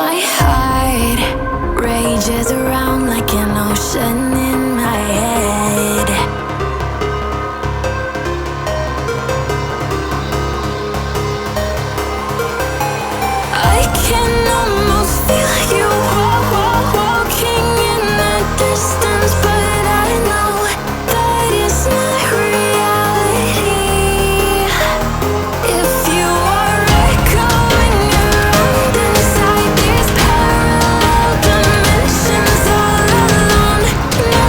My heart rages around like an ocean in my head. I can almost feel you walking in the distance, but I know that it's not reality. If you are echoing around inside these parallel dimensions all alone, no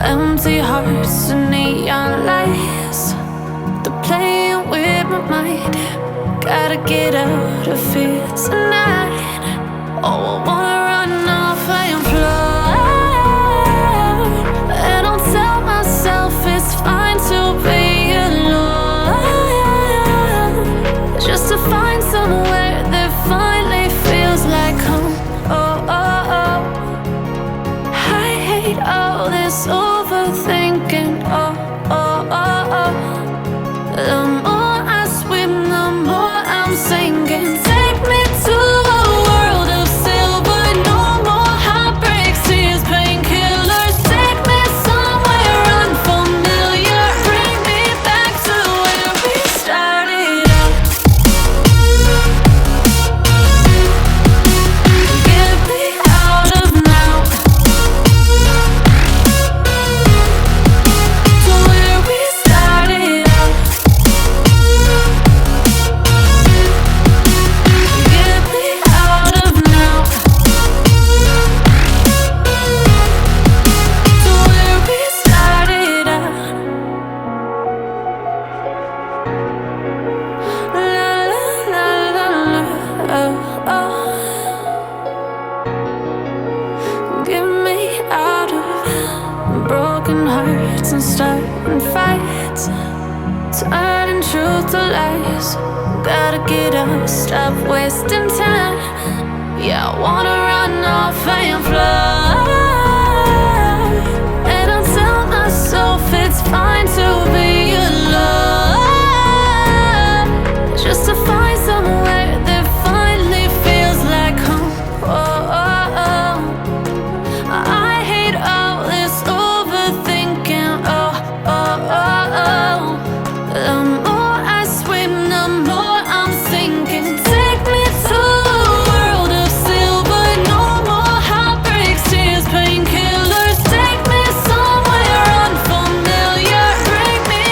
Empty hearts and neon lights, they're playing with my mind. Gotta get out of here tonight. Oh, I wanna run off and fly. And I'll tell myself it's fine to be alone, just to find somewhere that finally feels like home. Oh, oh, oh. I hate all this overthinking. Oh, oh, oh, oh. The more I swim, the more I'm sinking. Take me to a world of silver. No more heartbreaks, tears, painkillers. Take me somewhere unfamiliar. Bring me back to where we started out. Get me out of now, to where we started out. Get me out of now, to where we started out. La la la la la, oh, oh. Get me out of broken hearts and starting fights, turning truth to lies. Gotta get up, stop wasting time. Yeah, I wanna run off and fly. And I'll tell myself it's fine to be alone, just to find somewhere that finally feels like home. Oh, oh, oh. I hate all this overthinking. Oh, oh, oh, oh. The more I swim, the more I'm sinking. Take me to a world of silver. No more heartbreaks, tears, painkillers. Take me somewhere unfamiliar. Bring me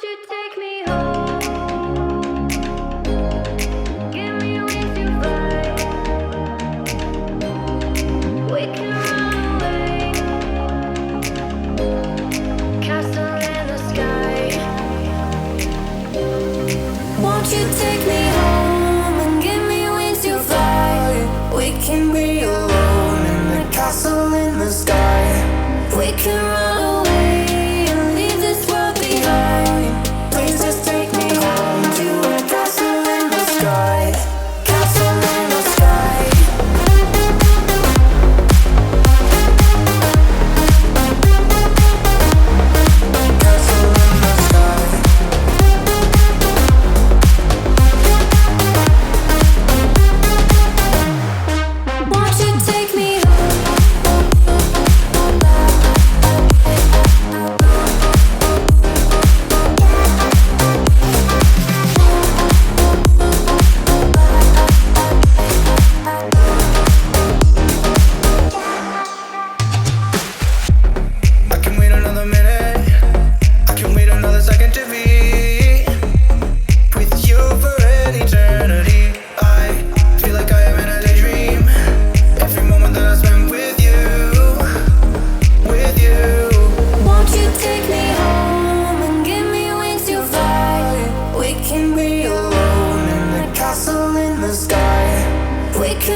you take me home? Give me wings to fly. We can run away. Castle in the sky. Won't you take me home and give me wings to fly? We can be alone in the castle in the sky. We can run away and leave this world behind. Please just take me home to a castle in the sky. Castle in the sky. Castle in the sky. Won't you take me home? I can wait another minute. I can wait another second to be with you for an eternity. I feel like I am in a daydream. Every moment that I spend with you, with you. Won't you take me home and give me wings to fly? We can be alone in the castle in the sky. We can